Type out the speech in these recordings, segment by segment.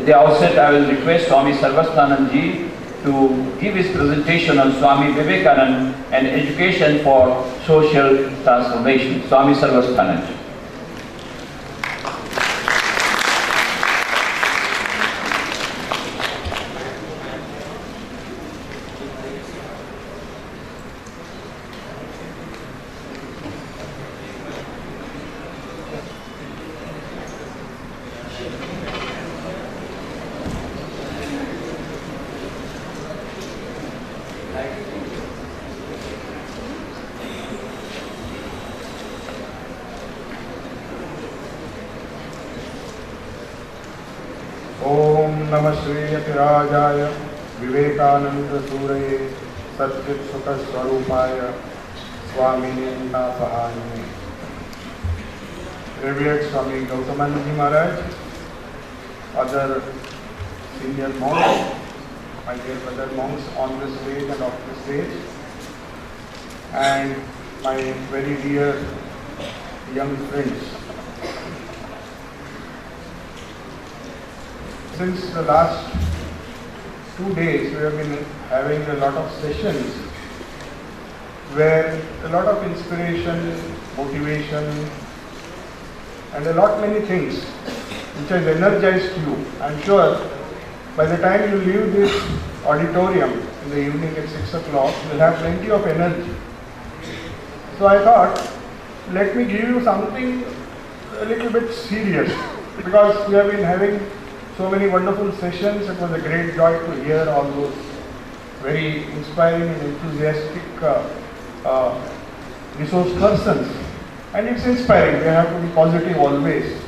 At the outset, I will request Swami Sarvasthanandaji to give his presentation on Swami Vivekananda and education for social transformation. Swami Sarvasthanandaji. ओम नमः श्रीयतिराजाय विवेकानंद सूरये सच्चित् सुख स्वरूपाय स्वामिने नापहायिने. Revered Swami Gautamanaji Maharaj, other senior monks, my dear brother monks on the stage and off the stage, and my very dear young friends. Since the last 2 days, we have been having a lot of sessions where a lot of inspiration, motivation, and many things which has energized you. I am sure by the time you leave this auditorium in the evening at 6 o'clock, you will have plenty of energy. So I thought, let me give you something a little bit serious, because we have been having so many wonderful sessions. It was a great joy to hear all those very inspiring and enthusiastic resource persons. And it's inspiring. We have to be positive always.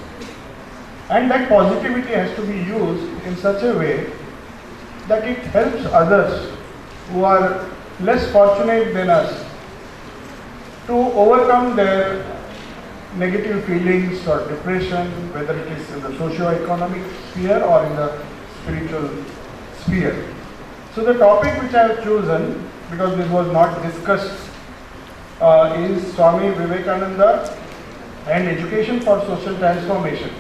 And that positivity has to be used in such a way that it helps others who are less fortunate than us to overcome their negative feelings or depression, whether it is in the socio-economic sphere or in the spiritual sphere. So the topic which I have chosen, because this was not discussed, is Swami Vivekananda and education for social transformation.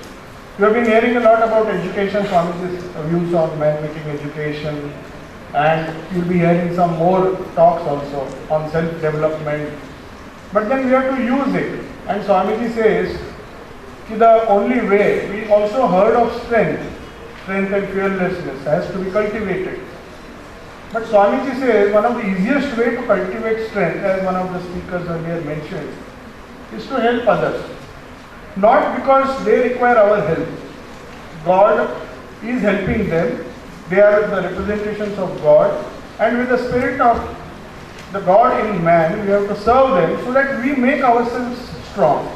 You have been hearing a lot about education, Swami's views on man-making education, and you'll be hearing some more talks also on self-development. But then we have to use it. And Swamiji says that the only way, we also heard of strength and fearlessness has to be cultivated. But Swamiji says one of the easiest way to cultivate strength, as one of the speakers earlier mentioned, is to help others. Not because they require our help. God is helping them. They are the representations of God. And with the spirit of the God in man, we have to serve them so that we make ourselves strong.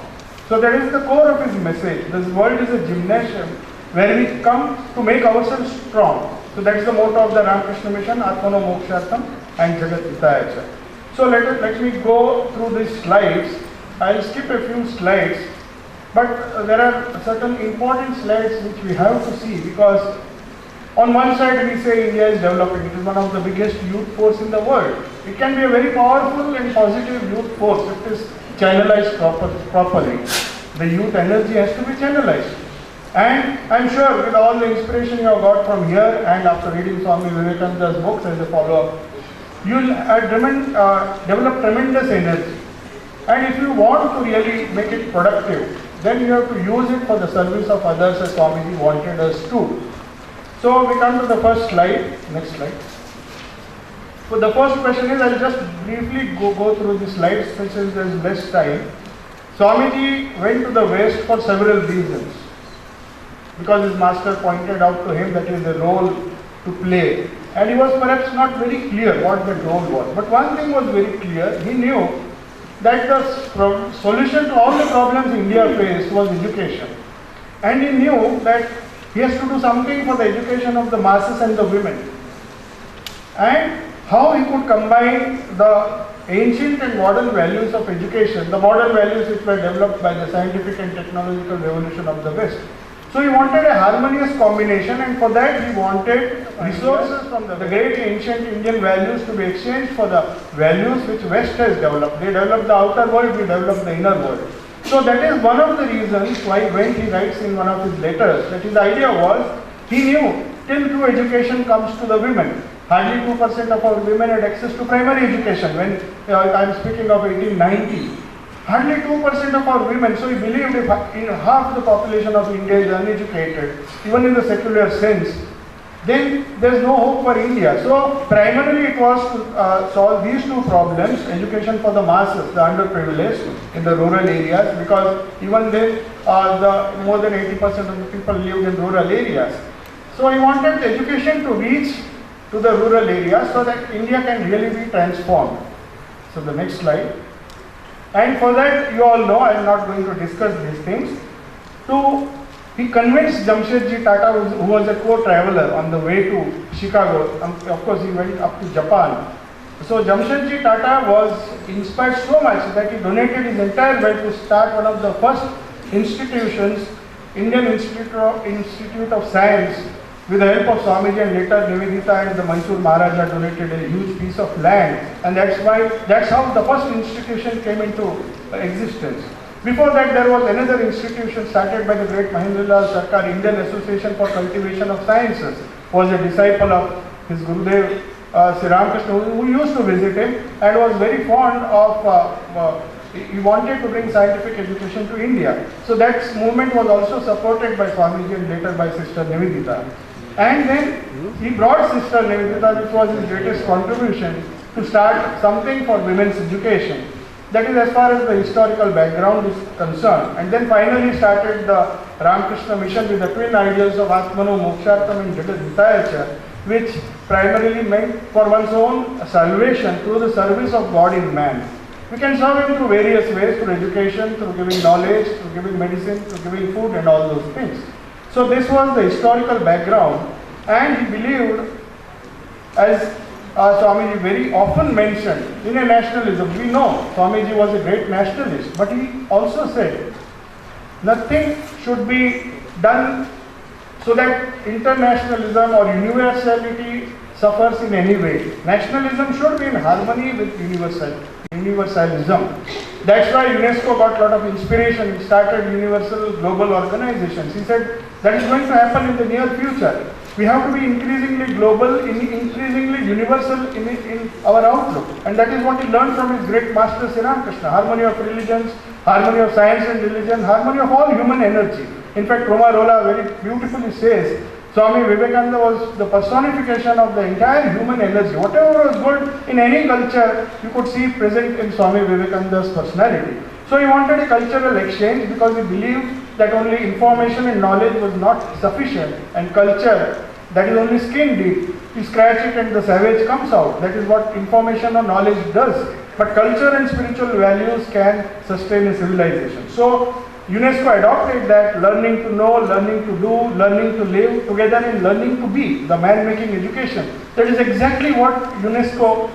So that is the core of his message. This world is a gymnasium where we come to make ourselves strong. So that is the motto of the Ramakrishna Mission, Atmano Mokshartham and Jagat Hitayacha. So let me go through these slides. I will skip a few slides, but there are certain important slides which we have to see, because on one side we say India is developing. It is one of the biggest youth force in the world. It can be a very powerful and positive youth force if it is channelized properly. The youth energy has to be channelized. And I am sure with all the inspiration you have got from here and after reading Swami Vivekananda's books as a follow-up, you will develop tremendous energy. And if you want to really make it productive, then you have to use it for the service of others as Swamiji wanted us to. So we come to the first slide. Next slide. So the first question is, I will just briefly go through the slides since there is less time. Swamiji went to the West for several reasons. Because his master pointed out to him that he has a role to play. And he was perhaps not very clear what that role was. But one thing was very clear. He knew that the solution to all the problems India faced was education. And he knew that he has to do something for the education of the masses and the women. And how he could combine the ancient and modern values of education, the modern values which were developed by the scientific and technological revolution of the West. So he wanted a harmonious combination, and for that he wanted resources from the great ancient Indian values to be exchanged for the values which West has developed. They developed the outer world, we developed the inner world. So that is one of the reasons why when he writes in one of his letters that his idea was he knew till true education comes to the women. Hardly 2% of our women had access to primary education when I am speaking of 1890. Hardly 2% of our women, so he believed if half the population of India is uneducated, even in the secular sense, then there is no hope for India. So primarily it was to solve these two problems, education for the masses, the underprivileged in the rural areas, because even then more than 80% of the people lived in rural areas. So he wanted education to reach to the rural areas so that India can really be transformed. So the next slide. And for that, you all know, I am not going to discuss these things. He convinced Jamshedji Tata, who was a co-traveler on the way to Chicago. Of course, he went up to Japan. So Jamshedji Tata was inspired so much that he donated his entire wealth to start one of the first institutions, Indian Institute of Science, with the help of Swamiji, and later Nivedita and the Mysore Maharaja donated a huge piece of land, and that's how the first institution came into existence. Before that, there was another institution started by the great Mahendralal Sarkar, Indian Association for Cultivation of Sciences, was a disciple of his Gurudev Sri Ramakrishna, who used to visit him and was very fond of he wanted to bring scientific education to India. So that movement was also supported by Swamiji and later by Sister Nivedita. And then he brought Sister Nivedita, which was his greatest contribution, to start something for women's education. That is as far as the historical background is concerned. And then finally started the Ramakrishna mission with the twin ideals of Atmano Mokshartham and Jagat Hitayacha, which primarily meant for one's own salvation through the service of God in man. We can serve him through various ways, through education, through giving knowledge, through giving medicine, through giving food and all those things. So this was the historical background, and he believed, as Swamiji very often mentioned, in a nationalism. We know Swamiji was a great nationalist, but he also said nothing should be done so that internationalism or universality suffers in any way. Nationalism should be in harmony with universalism. That's why UNESCO got a lot of inspiration. It started universal global organizations. He said that is going to happen in the near future. We have to be increasingly global, increasingly universal in our outlook. And that is what he learned from his great master Sri Ramakrishna. Harmony of religions, harmony of science and religion, harmony of all human energy. In fact, Roma Rolla very beautifully says, Swami Vivekananda was the personification of the entire human energy. Whatever was good in any culture, you could see present in Swami Vivekananda's personality. So he wanted a cultural exchange because he believed that only information and knowledge was not sufficient, and culture, that is only skin deep. You scratch it and the savage comes out. That is what information or knowledge does. But culture and spiritual values can sustain a civilization. So UNESCO adopted that learning to know, learning to do, learning to live together in learning to be, the man-making education. That is exactly what UNESCO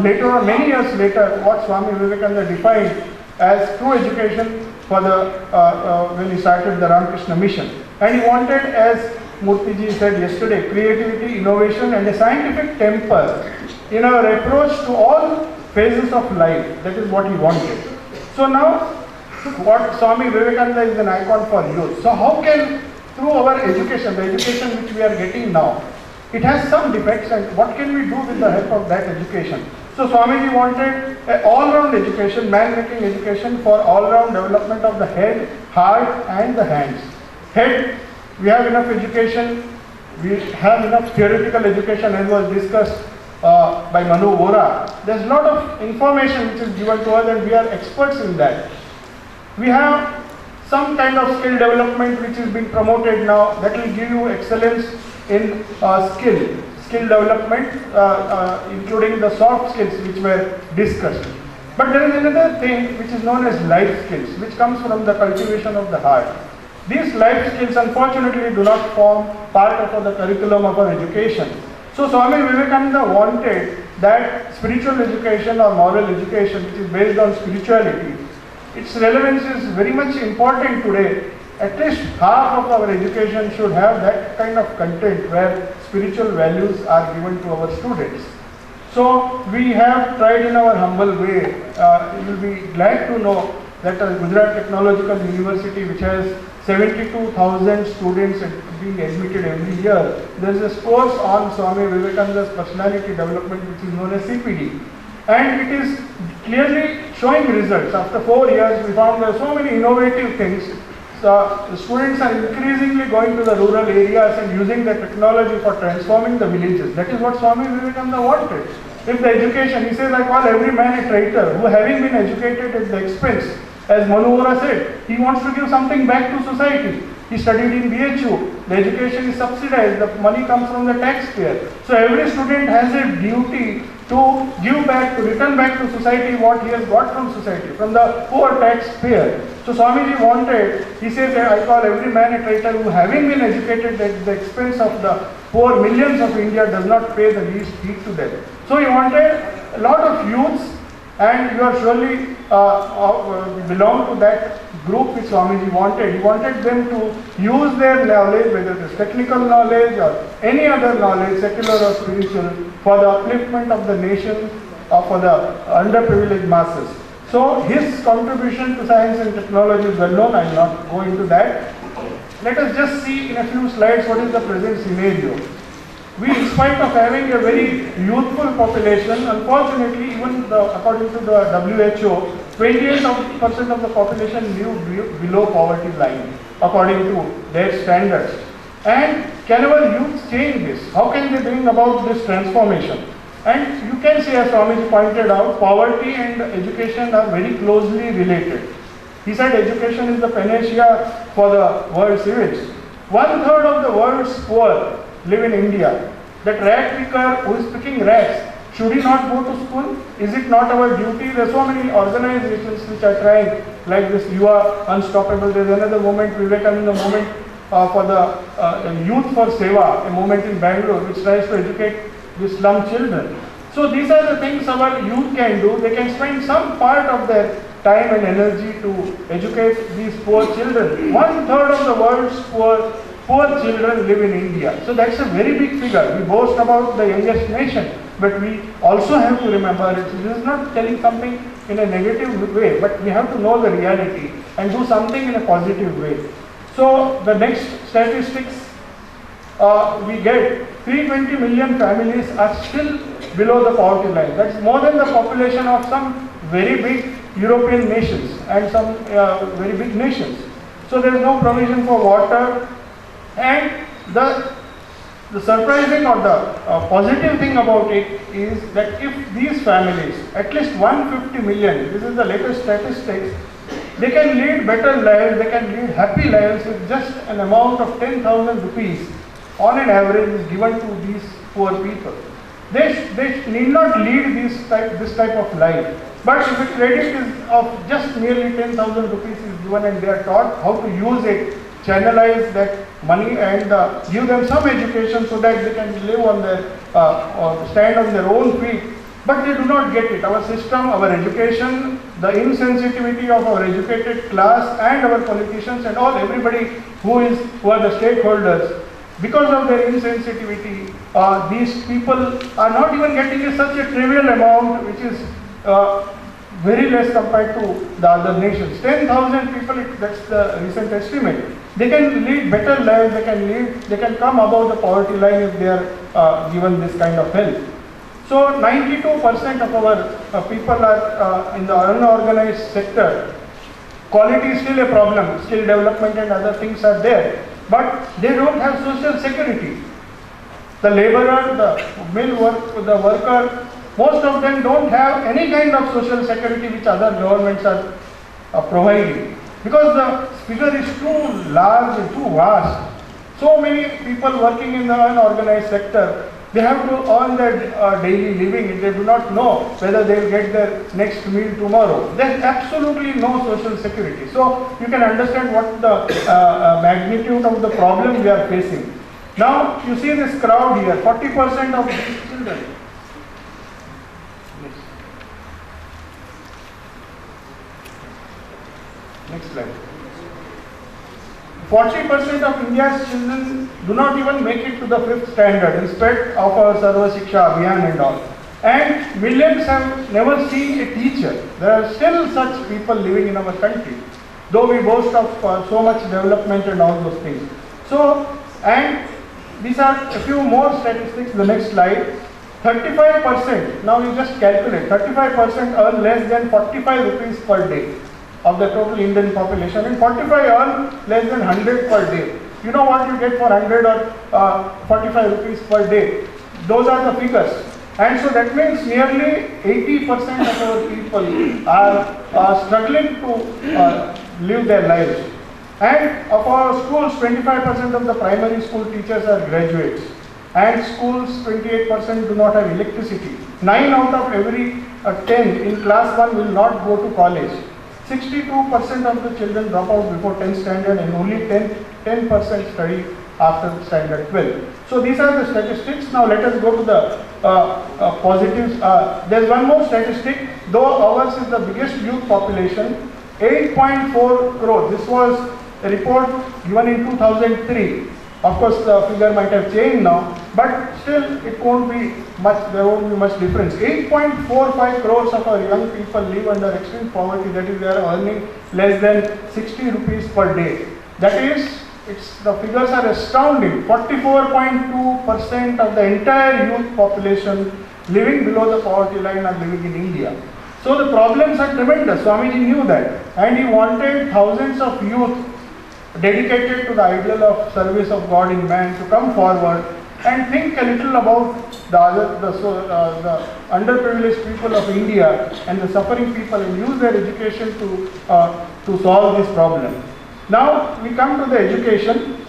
later on, many years later, what Swami Vivekananda defined as true education for the when he started the Ramakrishna mission. And he wanted, as Murthyji said yesterday, creativity, innovation and a scientific temper in our approach to all phases of life. That is what he wanted. So now, what Swami Vivekananda is an icon for youth. So how can, through our education, the education which we are getting now, it has some defects, and what can we do with the help of that education? So Swamiji wanted an all-round education, man-making education for all-round development of the head, heart and the hands. Head, we have enough education, we have enough theoretical education as was discussed by Manu Vora. There's a lot of information which is given to us and we are experts in that. We have some kind of skill development which is being promoted now that will give you excellence in skill development, including the soft skills which were discussed. But there is another thing which is known as life skills, which comes from the cultivation of the heart. These life skills unfortunately do not form part of the curriculum of our education. So Swami Vivekananda wanted that spiritual education or moral education which is based on spirituality, its relevance is very much important today. At least half of our education should have that kind of content where spiritual values are given to our students. So we have tried in our humble way. You will be glad to know that Gujarat Technological University, which has 72,000 students being admitted every year. There is a course on Swami Vivekananda's personality development which is known as CPD. And it is clearly showing results. After 4 years, we found there are so many innovative things. So the students are increasingly going to the rural areas and using the technology for transforming the villages. That is what Swami Vivekananda wanted. If the education, he says, I call every man a traitor who, having been educated at the expense, as Manu Vora said, he wants to give something back to society. He studied in BHU. The education is subsidized. The money comes from the taxpayer. So every student has a duty to give back, to return back to society what he has got from society, from the poor taxpayer. So Swamiji wanted, he says, I call every man a traitor who, having been educated at the expense of the poor millions of India, does not pay the least heed to them. So he wanted a lot of youths, and you are surely belong to that group which Swamiji wanted. He wanted them to use their knowledge, whether it is technical knowledge or any other knowledge, secular or spiritual, for the upliftment of the nation or for the underprivileged masses. So his contribution to science and technology is well known. I will not go into that. Let us just see in a few slides what is the present scenario. We, in spite of having a very youthful population, unfortunately, even according to the WHO, 28% of the population live below poverty line, according to their standards. And can our youth change this? How can they bring about this transformation? And you can see, as Swamiji pointed out, poverty and education are very closely related. He said education is the panacea for the world's evils. 1/3 of the world's poor live in India. That rat picker who is picking rats, should he not go to school? Is it not our duty? There are so many organizations which are trying, like this Yuva Unstoppable. There is another movement, Vivekananda movement for the Youth for Seva, a movement in Bangalore which tries to educate the slum children. So these are the things our youth can do. They can spend some part of their time and energy to educate these poor children. 1/3 of the world's poor children live in India. So that's a very big figure. We boast about the youngest nation, but we also have to remember this is not telling something in a negative way, but we have to know the reality and do something in a positive way. So the next statistics we get, 320 million families are still below the poverty line. That's more than the population of some very big European nations and some very big nations. So there is no provision for water. And the surprising or the positive thing about it is that if these families, at least 150 million, this is the latest statistics, they can lead better lives, they can lead happy lives with just an amount of 10,000 rupees on an average is given to these poor people. They need not lead this type of life. But if a credit is of just merely 10,000 rupees is given and they are taught how to use it, channelize that money and give them some education so that they can live on their or stand on their own feet, but they do not get it. Our system, our education, the insensitivity of our educated class and our politicians and all everybody who are the stakeholders, because of their insensitivity, these people are not even getting such a trivial amount, which is very less compared to the other nations. 10,000 people, that's the recent estimate. They can lead better lives, they can come above the poverty line if they are given this kind of help. So 92% of our people are in the unorganized sector. Quality is still a problem, skill development and other things are there, but they don't have social security. The laborer, the worker, most of them don't have any kind of social security which other governments are providing, because the figure is too large and too vast. So many people working in the unorganized sector, they have to earn their daily living. They do not know whether they will get their next meal tomorrow. There is absolutely no social security. So you can understand what the magnitude of the problem we are facing. Now you see this crowd here, 40% of these children. Next slide. 40% of India's children do not even make it to the 5th standard in spite of our Sarva Shiksha Abhiyan and all. And millions have never seen a teacher. There are still such people living in our country. though we boast of so much development and all those things. So, and these are a few more statistics, the next slide. 35%, now you just calculate, 35% earn less than 45 rupees per day of the total Indian population, and 45 earn less than 100 per day. You know what you get for 100 or 45 rupees per day? Those are the figures. And so that means nearly 80% of our people are struggling to live their lives. And of our schools, 25% of the primary school teachers are graduates. And schools, 28% do not have electricity. 9 out of every 10 in class 1 will not go to college. 62% of the children drop out before 10th standard, and only 10% study after standard 12. So these are the statistics. Now let us go to the positives. There's one more statistic. Though ours is the biggest youth population, 8.4 crore. This was a report given in 2003. Of course, the figure might have changed now, but still it won't be much, there won't be much difference. 8.45 crores of our young people live under extreme poverty, that is, they are earning less than 60 rupees per day. That is, the figures are astounding. 44.2% of the entire youth population living below the poverty line are living in India. So the problems are tremendous. Swamiji knew that, and he wanted thousands of youth dedicated to the ideal of service of God in man to come forward and think a little about the underprivileged people of India and the suffering people, and use their education to solve this problem. Now we come to the education.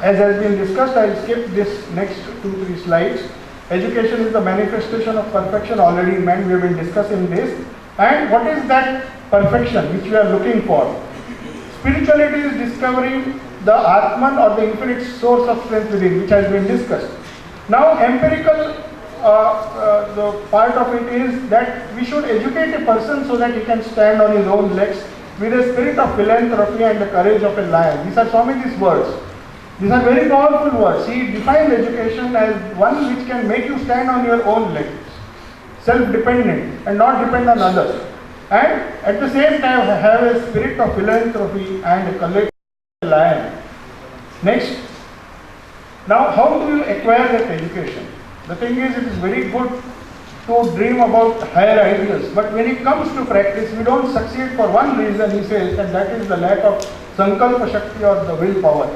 As has been discussed, I will skip this next 2-3 slides. Education is the manifestation of perfection already in man. We have been discussing this. And what is that perfection which we are looking for? Spirituality is discovering the Atman, or the infinite source of strength within, which has been discussed. Now empirical the part of it is that we should educate a person so that he can stand on his own legs with a spirit of philanthropy and the courage of a lion. These are Swamiji's words. These are very powerful words. He defined education as one which can make you stand on your own legs, self-dependent and not depend on others. And at the same time have a spirit of philanthropy and a courage of a lion. Next. Now how do you acquire that education? The thing is, it is very good to dream about higher ideals, but when it comes to practice, we don't succeed for one reason, he says, and that is the lack of sankalpa shakti, or the willpower,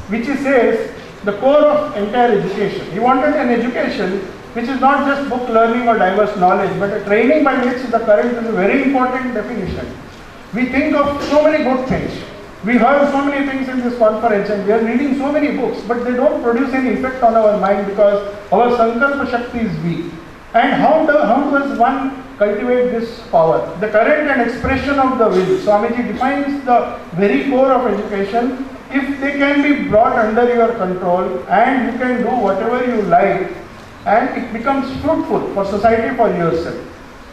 which he says the core of entire education. He wanted an education which is not just book learning or diverse knowledge, but a training by which the current is a very important definition. We think of so many good things. We heard so many things in this conference, and we are reading so many books, but they don't produce any effect on our mind because our sankalpa shakti is weak. And how does one cultivate this power? The current and expression of the will. Swamiji defines the very core of education. If they can be brought under your control and you can do whatever you like, and it becomes fruitful for society, for yourself.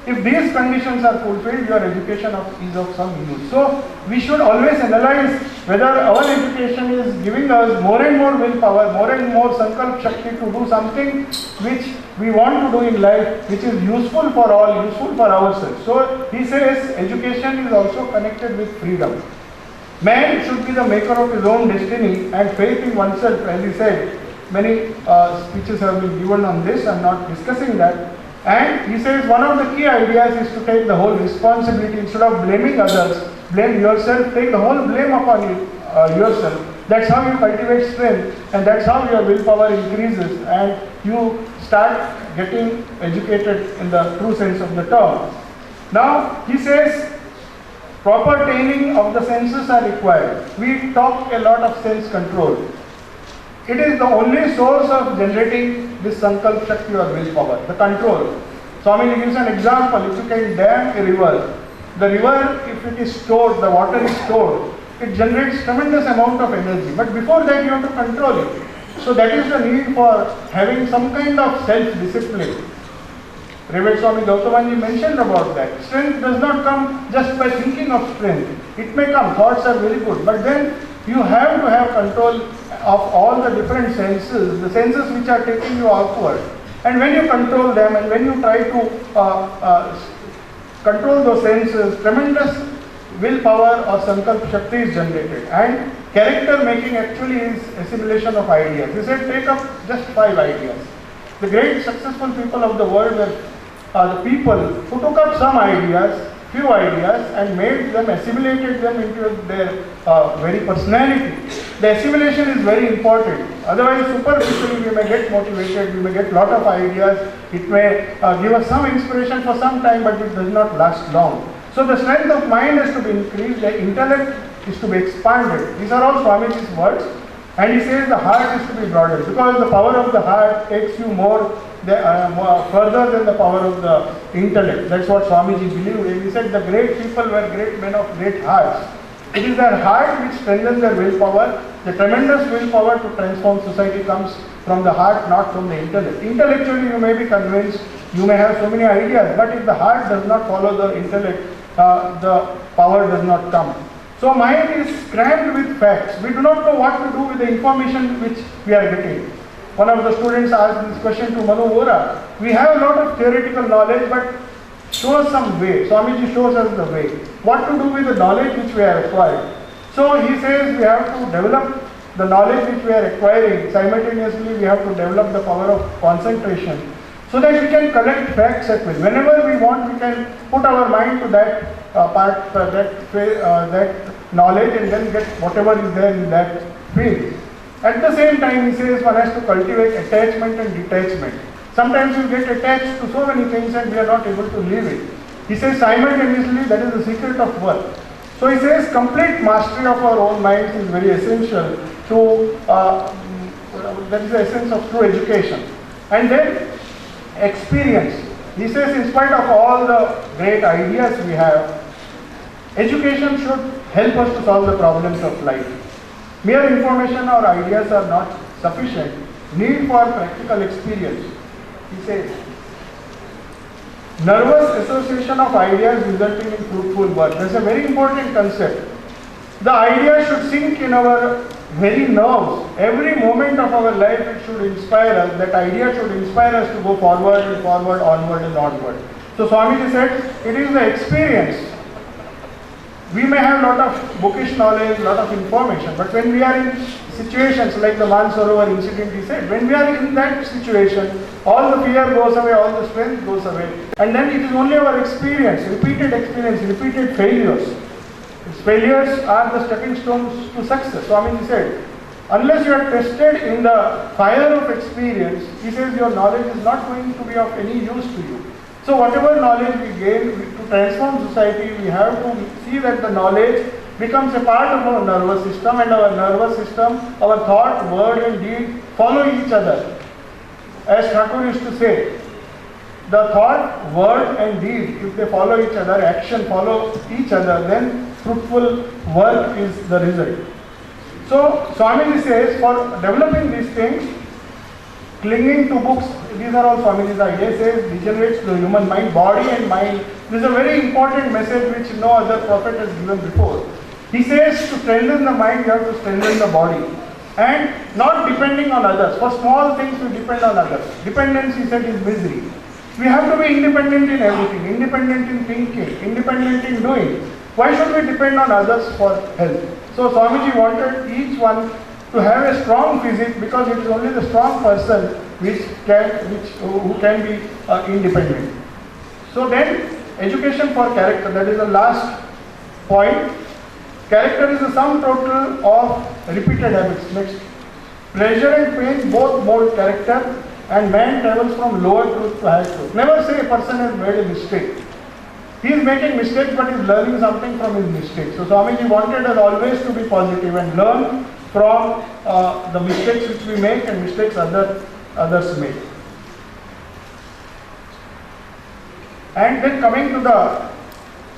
If these conditions are fulfilled, your education is of some use. So we should always analyze whether our education is giving us more and more willpower, more and more sankalp shakti to do something which we want to do in life, which is useful for all, useful for ourselves. So he says education is also connected with freedom. Man should be the maker of his own destiny, and faith in oneself, as he said. Many speeches have been given on this. I am not discussing that. And he says one of the key ideas is to take the whole responsibility. Instead of blaming others, blame yourself, take the whole blame upon yourself. That's how you cultivate strength, and that's how your willpower increases and you start getting educated in the true sense of the term. Now he says proper training of the senses are required. We talk a lot of sense control. It is the only source of generating this sankalp shakti or willpower, the control. Swami gives an example. If you can dam a river, the river, if it is stored, the water is stored, it generates tremendous amount of energy. But before that you have to control it. So that is the need for having some kind of self-discipline. Revered Swami Gautamanji mentioned about that. Strength does not come just by thinking of strength. It may come, thoughts are very good, but then you have to have control of all the different senses, the senses which are taking you outward. And when you control them, and when you try to control those senses, tremendous willpower or sankalp shakti is generated, and character making actually is assimilation of ideas. He said, take up just 5 ideas. The great successful people of the world were the people who took up some ideas, few ideas, and made them, assimilated them into their very personality. The assimilation is very important. Otherwise, superficially we may get motivated, we may get lot of ideas, it may give us some inspiration for some time, but it does not last long. So the strength of mind has to be increased, the intellect is to be expanded. These are all Swamiji's words. And he says the heart is to be broadened, because the power of the heart takes you more further than the power of the intellect. That's what Swamiji believed in. He said the great people were great men of great hearts. It is their heart which strengthens their willpower. The tremendous willpower to transform society comes from the heart, not from the intellect. Intellectually you may be convinced, you may have so many ideas, but if the heart does not follow the intellect, the power does not come. So mind is crammed with facts. We do not know what to do with the information which we are getting. One of the students asked this question to Manu Vora. We have a lot of theoretical knowledge, but show us some way. Swamiji shows us the way. What to do with the knowledge which we have acquired. So he says we have to develop the knowledge which we are acquiring. Simultaneously we have to develop the power of concentration, so that we can collect facts at will. Whenever we want, we can put our mind to that that knowledge and then get whatever is there in that field. At the same time, he says one has to cultivate attachment and detachment. Sometimes you get attached to so many things and we are not able to leave it. He says simultaneously, that is the secret of work. So he says complete mastery of our own minds is very essential to, that is the essence of true education. And then experience. He says in spite of all the great ideas we have, education should help us to solve the problems of life. Mere information or ideas are not sufficient. Need for practical experience. He says, nervous association of ideas resulting in fruitful work. That's a very important concept. The idea should sink in our very nerves. Every moment of our life it should inspire us. That idea should inspire us to go forward and forward, onward and onward. So Swamiji said, it is the experience. We may have a lot of bookish knowledge, lot of information, but when we are in situations like the Mansarovar incident, he said, when we are in that situation, all the fear goes away, all the strength goes away, and then it is only our experience, repeated failures. Failures are the stepping stones to success. Swamiji said, unless you are tested in the fire of experience, he says your knowledge is not going to be of any use to you. So whatever knowledge we gain to transform society, we have to see that the knowledge becomes a part of our nervous system, and our nervous system, our thought, word and deed follow each other. As Thakur used to say, the thought, word and deed, if they follow each other, action follow each other, then fruitful work is the result. So Swamiji says, for developing these things, clinging to books, these are all Swamiji's ideas, says degenerates the human mind, body and mind. This is a very important message which no other prophet has given before. He says to strengthen the mind, you have to strengthen the body. And not depending on others. For small things we depend on others. Dependence, he said, is misery. We have to be independent in everything, independent in thinking, independent in doing. Why should we depend on others for help? So Swamiji wanted each one to have a strong physique, because it is only the strong person who can be independent. So then, education for character, that is the last point. Character is the sum total of repeated habits. Next, pleasure and pain both mold character, and man travels from lower truth to higher truth. Never say a person has made a mistake. He is making mistakes, but he is learning something from his mistakes. So Swamiji wanted us always to be positive and learn from the mistakes which we make and mistakes others make. And then coming to the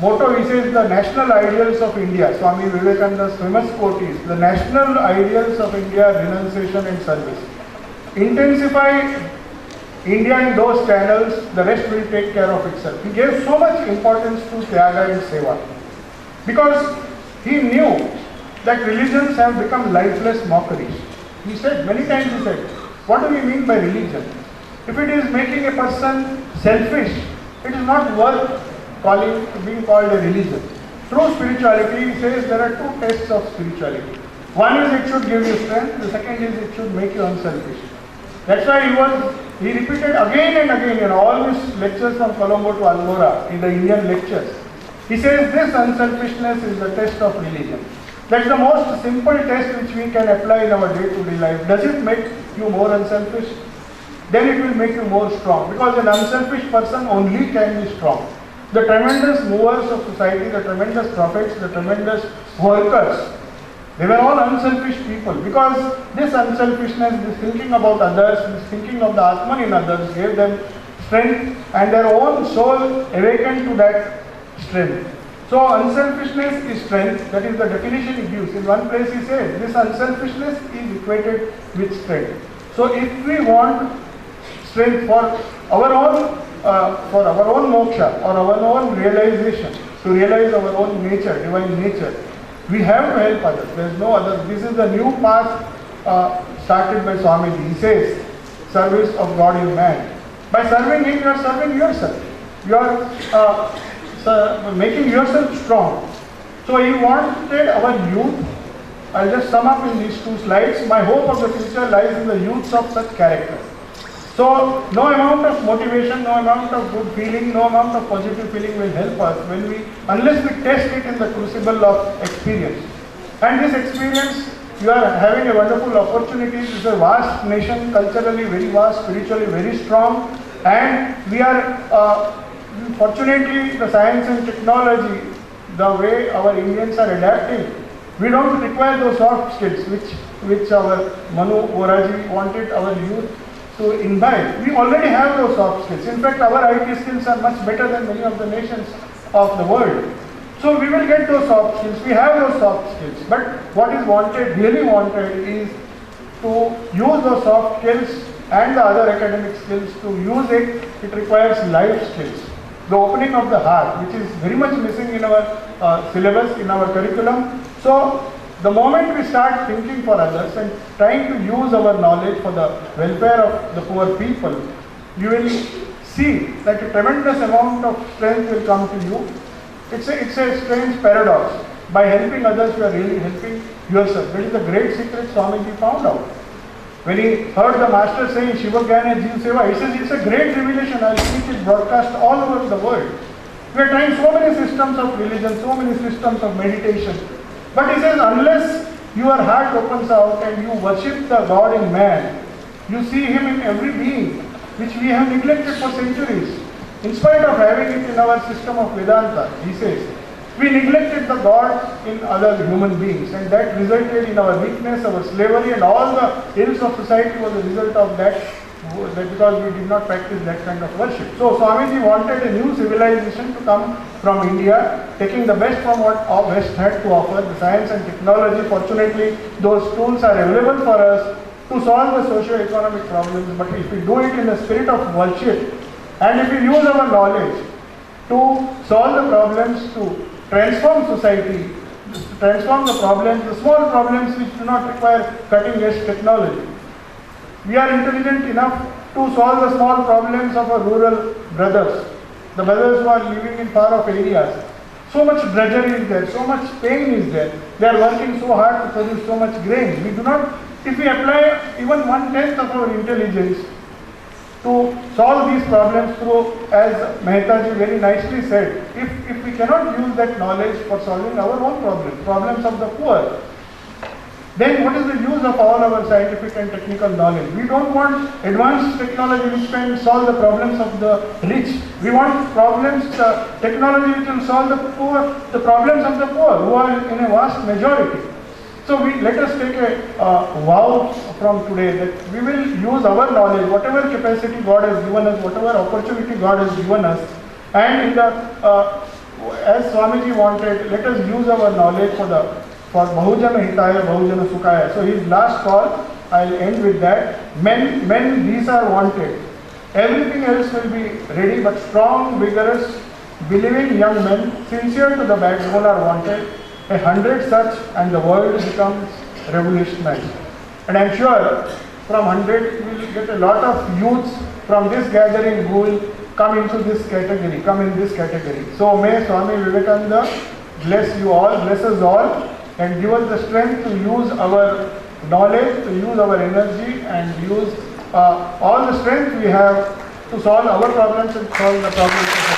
motto, he says the national ideals of India. Swami Vivekananda's famous quote is, the national ideals of India, renunciation and service. Intensify India in those channels, the rest will take care of itself. He gave so much importance to Tyaga and Seva, because he knew that religions have become lifeless mockeries. He said, many times he said, what do we mean by religion? If it is making a person selfish, it is not worth being called a religion. True spirituality, he says there are two tests of spirituality. One is it should give you strength, the second is it should make you unselfish. That's why he repeated again and again in all his lectures from Colombo to Almora, in the Indian lectures. He says this unselfishness is the test of religion. That's the most simple test which we can apply in our day-to-day life. Does it make you more unselfish? Then it will make you more strong, because an unselfish person only can be strong. The tremendous movers of society, the tremendous prophets, the tremendous workers, they were all unselfish people, because this unselfishness, this thinking about others, this thinking of the Atman in others gave them strength, and their own soul awakened to that strength. So unselfishness is strength, that is the definition he gives. In one place he says, this unselfishness is equated with strength. So if we want strength for our own moksha, or our own realization, to realize our own nature, divine nature, we have to help others. There is no other. This is the new path started by Swamiji. He says, service of God in man. By serving Him, you are serving yourself. You are making yourself strong. So he wanted our youth. I'll just sum up in these two slides. My hope of the future lies in the youths of such character. So no amount of motivation, no amount of good feeling, no amount of positive feeling will help us unless we test it in the crucible of experience. And this experience, you are having a wonderful opportunity. This is a vast nation, culturally very vast, spiritually very strong, and we are fortunately the science and technology, the way our Indians are adapting, we don't require those soft skills which our Manu Oraji wanted our youth to imbibe. We already have those soft skills. In fact, our IT skills are much better than many of the nations of the world. So we will get those soft skills. We have those soft skills. But what is wanted, really wanted, is to use those soft skills and the other academic skills. To use it, it requires life skills. The opening of the heart, which is very much missing in our syllabus, in our curriculum. So the moment we start thinking for others and trying to use our knowledge for the welfare of the poor people, you will see that a tremendous amount of strength will come to you. It's a strange paradox. By helping others, you are really helping yourself. That is the great secret Swamiji found out. When he heard the master saying Shiva Gyana Jeev Seva, he says it's a great revelation. I'll teach it broadcast all over the world. We are trying so many systems of religion, so many systems of meditation. But he says, unless your heart opens out and you worship the God in man, you see Him in every being, which we have neglected for centuries. In spite of having it in our system of Vedanta, he says, we neglected the God in other human beings, and that resulted in our weakness, our slavery, and all the ills of society was a result of that because we did not practice that kind of worship. So Swamiji wanted a new civilization to come from India, taking the best from what our West had to offer, the science and technology. Fortunately, those tools are available for us to solve the socio-economic problems. But if we do it in a spirit of worship, and if we use our knowledge to solve the problems, to transform society, to transform the problems, the small problems which do not require cutting-edge technology. We are intelligent enough to solve the small problems of our rural brothers, the brothers who are living in far-off areas. So much drudgery is there, so much pain is there. They are working so hard to produce so much grain. We do not, if we apply even 1/10 of our intelligence to solve these problems through, as Mehtaji very nicely said, if we cannot use that knowledge for solving our own problems of the poor, then what is the use of all our scientific and technical knowledge? We don't want advanced technology which can solve the problems of the rich. We want technology which will solve the problems of the poor, who are in a vast majority. So let us take a vow from today that we will use our knowledge, whatever capacity God has given us, whatever opportunity God has given us, and as Swamiji wanted, let us use our knowledge for Bahujana Hitaya, Bahujana Sukhaya. So his last call, I'll end with that. Men, these are wanted. Everything else will be ready, but strong, vigorous, believing young men, sincere to the backbone are wanted. 100 such and the world becomes revolutionized. And I'm sure from 100 we will get a lot of youths from this gathering who will come in this category. So may Swami Vivekananda bless you all, bless us all, and give us the strength to use our knowledge, to use our energy, and use all the strength we have to solve our problems and solve the problems of